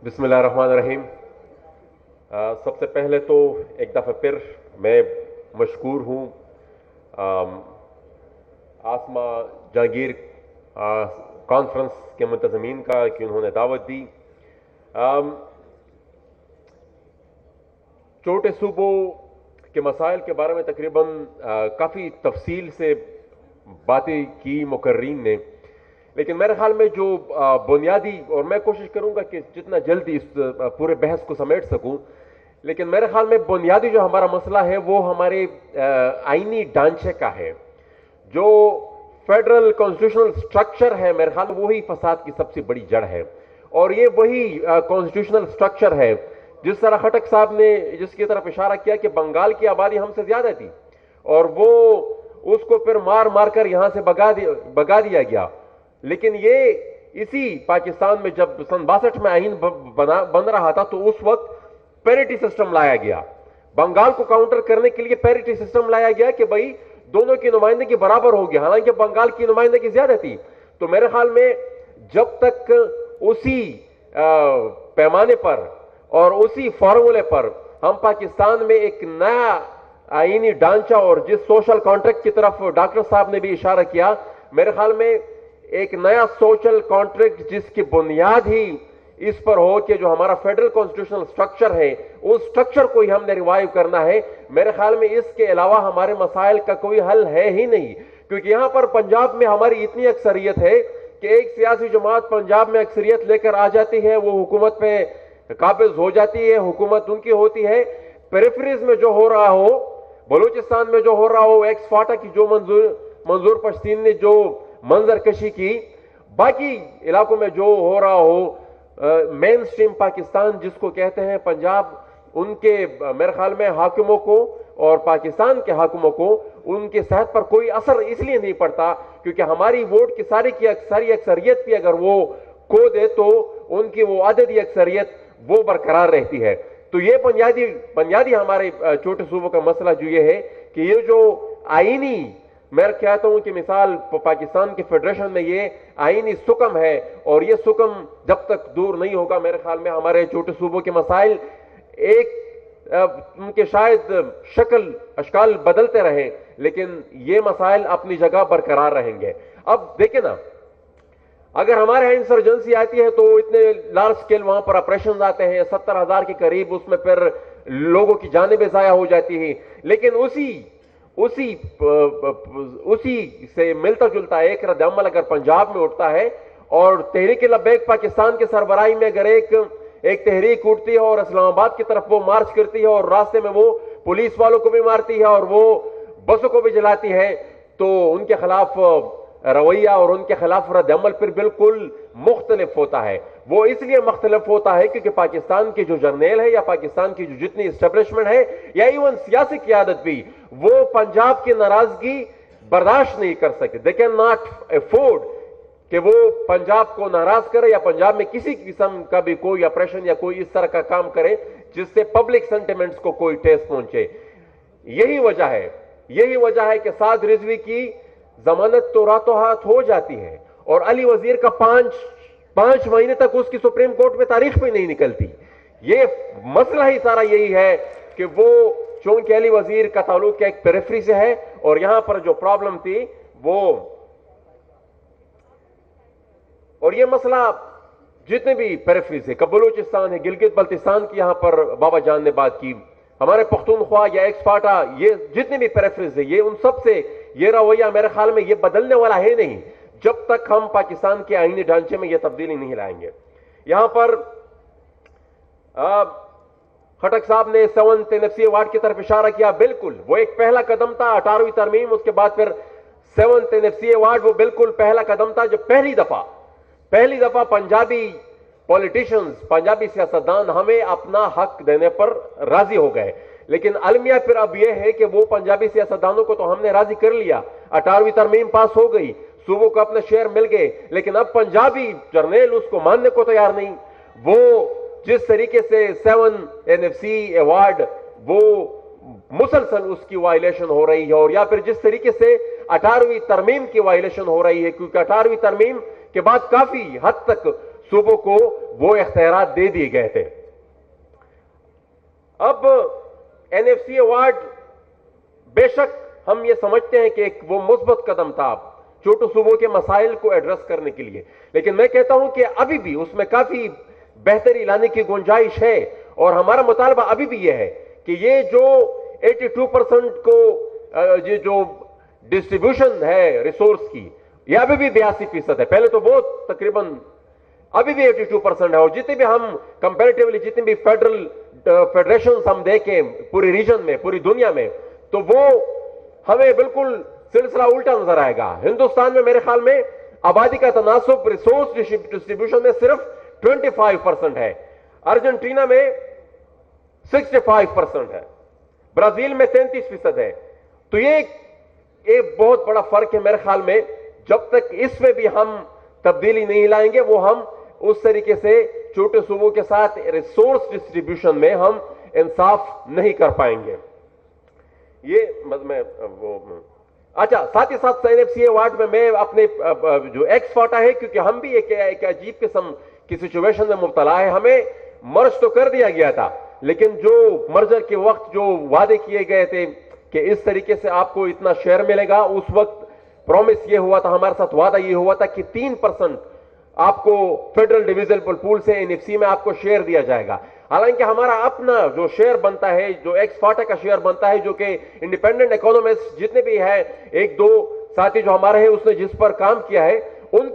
بسم اللہ الرحمن الرحیم. سب سے پہلے تو ایک دفعہ پھر میں مشکور ہوں آسما جہانگیر کانفرنس کے منتظمین کا کہ انہوں نے دعوت دی. چھوٹے صوبوں کے مسائل کے بارے میں تقریباً کافی تفصیل سے باتیں کی مقررین نے، لیکن میرے خیال میں جو بنیادی، اور میں کوشش کروں گا کہ جتنا جلدی اس پورے بحث کو سمیٹ سکوں، لیکن میرے خیال میں بنیادی جو ہمارا مسئلہ ہے وہ ہمارے آئینی ڈھانچے کا ہے. جو فیڈرل کانسٹیٹیوشنل سٹرکچر ہے میرے خیال میں وہی فساد کی سب سے بڑی جڑ ہے، اور یہ وہی کانسٹیٹیوشنل سٹرکچر ہے جس طرح خٹک صاحب نے جس کی طرف اشارہ کیا کہ بنگال کی آبادی ہم سے زیادہ تھی اور وہ اس کو پھر مار مار کر یہاں سے بگا دیا گیا. لیکن یہ اسی پاکستان میں جب سن 62 میں آئین بن رہا تھا تو اس وقت پیریٹی سسٹم لایا گیا. بنگال کو کاؤنٹر کرنے کے لیے پیریٹی سسٹم لایا گیا کہ بھائی دونوں کی نمائندگی برابر ہوگی، حالانکہ بنگال کی نمائندگی زیادہ تھی. تو میرے خیال میں جب تک اسی پیمانے پر اور اسی فارمولے پر ہم پاکستان میں ایک نیا آئینی ڈھانچہ، اور جس سوشل کانٹریکٹ کی طرف ڈاکٹر صاحب نے بھی اشارہ کیا، میرے خیال میں ایک نیا سوشل کانٹریکٹ جس کی بنیاد ہی اس پر ہو کہ جو ہمارا فیڈرل کانسٹیٹیوشنل سٹرکچر ہے اس سٹرکچر کو ہی ہم نے ریوائیو کرنا ہے. میرے خیال میں اس کے علاوہ ہمارے مسائل کا کوئی حل ہے ہی نہیں، کیونکہ یہاں پر پنجاب میں ہماری اتنی اکثریت ہے کہ ایک سیاسی جماعت پنجاب میں اکثریت لے کر آ جاتی ہے، وہ حکومت پہ قابض ہو جاتی ہے، حکومت ان کی ہوتی ہے. پیریفریز میں جو ہو رہا ہو، بلوچستان میں جو ہو رہا ہو، ایکس فاٹا کی جو منظور پشتین نے جو منظر کشی کی، باقی علاقوں میں جو ہو رہا ہو، مین سٹریم پاکستان جس کو کہتے ہیں پنجاب، ان کے میرے خیال میں حاکموں کو اور پاکستان کے حاکموں کو ان کے صحت پر کوئی اثر اس لیے نہیں پڑتا کیونکہ ہماری ووٹ کی ساری اکثریت بھی اگر وہ کھو دے تو ان کی وہ عددی اکثریت وہ برقرار رہتی ہے. تو یہ بنیادی ہمارے چھوٹے صوبوں کا مسئلہ جو یہ ہے کہ یہ جو آئینی، میں کہتا ہوں کہ مثال پاکستان کے فیڈریشن میں یہ آئینی سکم ہے، اور یہ سکم جب تک دور نہیں ہوگا میرے خیال میں ہمارے چھوٹے صوبوں کے مسائل ایک ان کے شاید شکل اشکال بدلتے رہیں لیکن یہ مسائل اپنی جگہ برقرار رہیں گے. اب دیکھیں نا، اگر ہمارے یہاں انسرجنسی آتی ہے تو اتنے لارج سکیل وہاں پر آپریشن آتے ہیں 70,000 کے قریب، اس میں پھر لوگوں کی جانیں ضائع ہو جاتی ہیں. لیکن اسی سے ملتا جلتا ایک رد عمل اگر پنجاب میں اٹھتا ہے، اور تحریک لبیک پاکستان کے سربراہی میں اگر ایک تحریک اٹھتی ہے اور اسلام آباد کی طرف وہ مارچ کرتی ہے اور راستے میں وہ پولیس والوں کو بھی مارتی ہے اور وہ بسوں کو بھی جلاتی ہے، تو ان کے خلاف رویہ اور ان کے خلاف رد عمل پھر بالکل مختلف ہوتا ہے. وہ اس لیے مختلف ہوتا ہے کیونکہ پاکستان کے جو جرنیل ہے یا پاکستان کی جو جتنی اسٹیبلشمنٹ ہے یا ایون سیاسی قیادت بھی، وہ پنجاب کی ناراضگی برداشت نہیں کر سکتے. دے کین ناٹ افورڈ کہ وہ پنجاب کو ناراض کرے یا پنجاب میں کسی قسم کا بھی کوئی آپریشن یا کوئی اس طرح کا کام کرے جس سے پبلک سینٹیمنٹس کو کوئی ٹیس پہنچے. یہی وجہ ہے کہ سعد رضوی کی ضمانت تو راتوں ہاتھ ہو جاتی ہے اور علی وزیر کا پانچ مہینے تک اس کی سپریم کورٹ میں تاریخ بھی نہیں نکلتی. یہ مسئلہ ہی سارا یہی ہے کہ وہ چونکہ علی وزیر کا تعلق ایک پیریفری سے ہے، اور یہاں پر جو پرابلم تھی وہ، اور یہ مسئلہ جتنے بھی پیریفریز ہے، بلوچستان ہے، گلگت بلتستان کی یہاں پر بابا جان نے بات کی، ہمارے پختونخوا یا ایکس فاٹا، یہ جتنے بھی پیریفریز ہے، یہ ان سب سے یہ رویہ میرے خیال میں یہ بدلنے والا ہے نہیں جب تک ہم پاکستان کے آئینی ڈھانچے میں یہ تبدیلی نہیں لائیں گے. یہاں پر خٹک صاحب نے 7th NFC ایوارڈ کی طرف اشارہ کیا. بالکل وہ ایک پہلا قدم تھا، 18ویں ترمیم، اس کے بعد پھر 7th NFC ایوارڈ، وہ بالکل پہلا قدم تھا جب پہلی دفعہ پنجابی پولیٹیشنز، پنجابی سیاستدان ہمیں اپنا حق دینے پر راضی ہو گئے. لیکن المیہ پھر اب یہ ہے کہ وہ پنجابی سیاستدانوں کو تو ہم نے راضی کر لیا، 18ویں ترمیم پاس ہو گئی، صوبوں کو اپنے شیئر مل گئے، لیکن اب پنجابی جرنیل اس کو ماننے کو تیار نہیں. وہ جس طریقے سے 7 NFC ایوارڈ وہ مسلسل اس کی وائلیشن ہو رہی ہے، اور یا پھر جس طریقے سے 18ویں ترمیم کی وائلیشن ہو رہی ہے، کیونکہ 18ویں ترمیم کے بعد کافی حد تک صوبوں کو وہ اختیارات دے دیے گئے تھے۔ اب NFC ایوارڈ بے شک ہم یہ سمجھتے ہیں کہ ایک وہ مثبت قدم تھا چھوٹے صوبوں کے مسائل کو ایڈریس کرنے کے لیے، لیکن میں کہتا ہوں کہ ابھی بھی اس میں کافی بہتری لانے کی گنجائش ہے، اور ہمارا مطالبہ ابھی بھی یہ ہے کہ یہ جو 82% کو یہ جو ڈسٹریبیوشن ہے ریسورس کی، یہ ابھی بھی 82% ہے۔ پہلے تو بہت تقریباً ابھی بھی 82% ہے، اور جتنے بھی ہم کمپیریٹیولی جتنے بھی فیڈریشنز ہم دیکھیں پوری ریجن میں، پوری دنیا میں، تو وہ ہمیں بالکل سلسلہ الٹا نظر آئے گا۔ ہندوستان میں میرے خیال میں آبادی کا تناسب ریسورس ڈسٹریبیوشن میں صرف 25% ہے، ارجنٹینا میں 65% ہے، برازیل میں 33% ہے۔ تو یہ ایک بہت بڑا فرق ہے میرے خیال میں۔ جب تک اس میں بھی ہم تبدیلی نہیں لائیں گے، وہ ہم اس طریقے سے چھوٹے صوبوں کے ساتھ ریسورس ڈسٹریبیوشن میں ہم انصاف نہیں کر پائیں گے۔ یہ میں وہ اچھا، ساتھ ہی ساتھ NFC ایوارڈ میں اپنے جو ایکس فاٹا ہے، کیونکہ ہم بھی ایک عجیب قسم کی سچویشن میں مبتلا ہے۔ ہمیں مرج تو کر دیا گیا تھا، لیکن جو مرجر کے وقت جو وعدے کیے گئے تھے کہ اس طریقے سے آپ کو اتنا شیئر ملے گا، اس وقت پرومس یہ ہوا تھا، ہمارے ساتھ وعدہ یہ ہوا تھا کہ 3% آپ کو فیڈرل ڈویژنل پول سے NFC میں آپ کو شیئر دیا جائے گا۔ حالانکہ ہمارا اپنا جو شیئر بنتا ہے، جو ایکس فاٹا کا شیئر بنتا ہے، جو کہ انڈیپینڈنٹ اکانومسٹ جتنے بھی ہیں، ایک دو ساتھی جو ہمارے ہیں اس نے جس پر کام کیا ہے، ان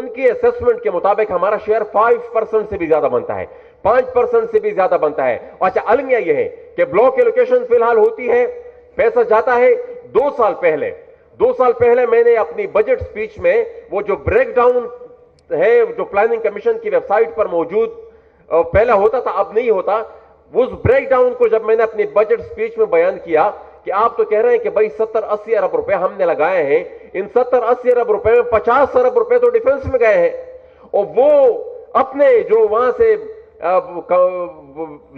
کی اسیسمنٹ کے مطابق ہمارا شیئر 5% سے بھی زیادہ بنتا ہے، 5% سے بھی زیادہ بنتا ہے۔ اچھا، المیہ یہ ہے کہ بلاک ایلوکیشن فی الحال ہوتی ہے، پیسہ جاتا ہے 2 سال پہلے میں نے اپنی بجٹ سپیچ میں وہ جو بریک ڈاؤن ہے، جو پلاننگ کمیشن کی ویب سائٹ پر موجود پہلے ہوتا تھا، اب نہیں ہوتا، اس بریک ڈاؤن کو جب میں نے اپنی بجٹ سپیچ میں بیان کیا کہ آپ تو کہہ رہے ہیں کہ بھائی 70-80 ارب روپے ہم نے لگائے ہیں، ان 70-80 ارب روپے میں 50 ارب روپے تو ڈیفنس میں گئے ہیں، اور وہ اپنے جو وہاں سے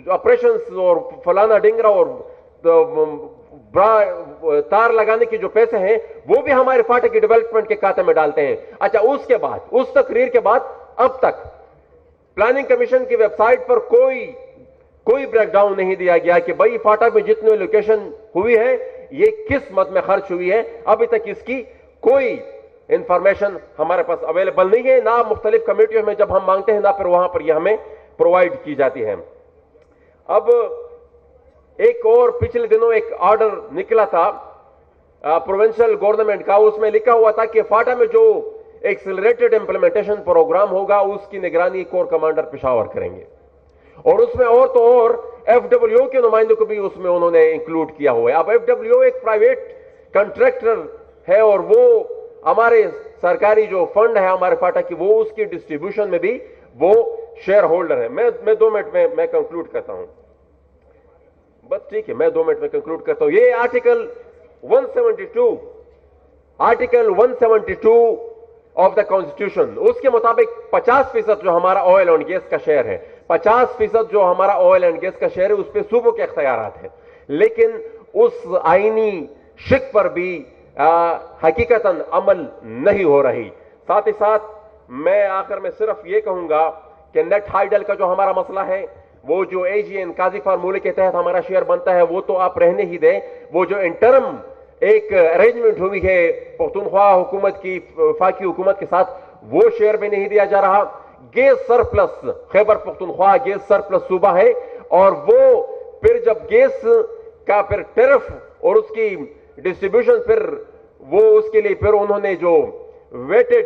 آپریشنز اور فلانا ڈنگرا اور تار لگانے کے جو پیسے ہیں وہ بھی ہمارے فاٹے کی ڈیولپمنٹ کے کھاتے میں ڈالتے ہیں۔ اچھا، اس کے بعد، اس تقریر کے بعد اب تک پلاننگ کمیشن کی ویب سائٹ پر کوئی بریک ڈاؤن نہیں دیا گیا کہ بھائی فاٹا میں جتنے لوکیشن ہوئی ہے یہ کس مد میں خرچ ہوئی ہے۔ ابھی تک اس کی کوئی انفارمیشن ہمارے پاس اویلیبل نہیں ہے، نہ مختلف کمیٹیوں میں جب ہم مانگتے ہیں نہ پھر وہاں پر یہ ہمیں پرووائڈ کی جاتی ہے۔ اب ایک اور پچھلے دنوں ایک آرڈر نکلا تھا پروونشل گورنمنٹ کا، اس میں لکھا ہوا تھا کہ فاٹا میں جو ایکسلریٹڈ امپلیمنٹیشن پروگرام ہوگا اس کی نگرانی کور کمانڈر پشاور کریں گے، اور اس میں اور تو اور FWO کے نمائندوں کو بھی اس میں انہوں نے انکلوڈ کیا ہوا ہے۔ اب FWO ایک پرائیویٹ کنٹریکٹر ہے، اور وہ ہمارے سرکاری جو فنڈ ہے ہمارے فاٹا کی، وہ اس کی ڈسٹریبیوشن میں بھی وہ شیئر ہولڈر ہے۔ میں 2 منٹ میں کنکلوڈ کرتا ہوں، بس ٹھیک ہے، میں 2 منٹ میں کنکلوڈ کرتا ہوں۔ یہ آرٹیکل 172 آف دا کانسٹیٹیوشن، اس کے مطابق 50% جو ہمارا آئل اینڈ گیس کا شیئر ہے، 50% جو ہمارا آئل اینڈ گیس کا شیئر ہے اس پہ صوبوں کے اختیارات ہیں، لیکن اس آئینی شک پر بھی حقیقتاً عمل نہیں ہو رہی۔ ساتھ ہی ساتھ میں آخر میں صرف یہ کہوں گا کہ نیٹ ہائیڈل کا جو ہمارا مسئلہ ہے، وہ جو AGN قاضی فارمولے کے تحت ہمارا شیئر بنتا ہے وہ تو آپ رہنے ہی دیں، وہ جو انٹرم ایک ارینجمنٹ ہوئی ہے پختونخوا حکومت کی، وفاقی حکومت کے ساتھ، وہ شیئر بھی نہیں دیا جا رہا۔ Gas surplus, Khyber Pakhtunkhwa gas surplus صوبہ ہے، اور وہ پھر جب گیس کا پھر ٹیرف اور اس کی ڈسٹریبیوشن، پھر وہ اس کے لیے پھر انہوں نے جو weighted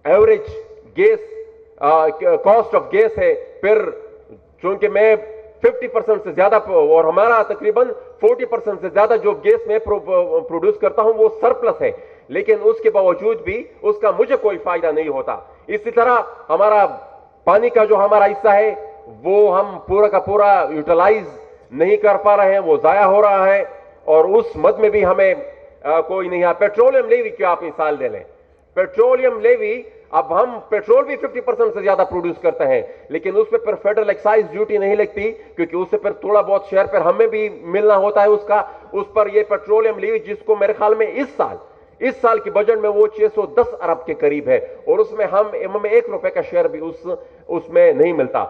average gas cost of gas ہے، پھر چونکہ میں 50% سے زیادہ اور ہمارا تقریباً 40% سے زیادہ جو گیس میں پروڈیوس کرتا ہوں وہ سرپلس ہے، لیکن اس کے باوجود بھی اس کا مجھے کوئی فائدہ نہیں ہوتا۔ اسی طرح ہمارا پانی کا جو ہمارا حصہ ہے وہ ہم پورا کا پورا یوٹیلائز نہیں کر پا رہے ہیں، وہ ضائع ہو رہا ہے، اور اس مد میں بھی ہمیں کوئی نہیں ہے۔ پیٹرولیم لیوی کی آپ مثال دے لیں، پیٹرولیم لیوی اب ہم پیٹرول بھی 50% سے زیادہ پروڈیوس کرتے ہیں لیکن اس پہ فیڈرل ایکسائز ڈیوٹی نہیں لگتی کیونکہ اس سے پھر تھوڑا بہت شیئر پر ہمیں بھی ملنا ہوتا ہے اس کا. اس پر یہ پیٹرولیم لیوی جس کو میرے خیال میں اس سال کی بجٹ میں وہ 610 ارب کے قریب ہے اور اس میں ہمیں 1 روپے کا شیئر بھی اس میں نہیں ملتا.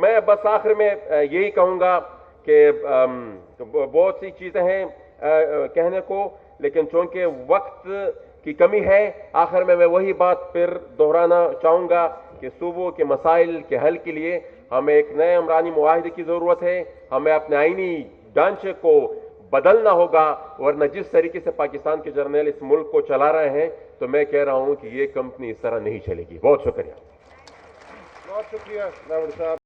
میں بس آخر میں یہی کہوں گا کہ بہت سی چیزیں ہیں کہنے کو لیکن چونکہ وقت کی کمی ہے آخر میں وہی بات پھر دہرانا چاہوں گا کہ صوبوں کے مسائل کے حل کے لیے ہمیں ایک نئے عمرانی معاہدے کی ضرورت ہے. ہمیں اپنے آئینی ڈھانچے کو بدلنا ہوگا ورنہ جس طریقے سے پاکستان کے جرنیل اس ملک کو چلا رہے ہیں تو میں کہہ رہا ہوں کہ یہ کمپنی اس طرح نہیں چلے گی. بہت شکریہ. بہت شکریہ ناول صاحب.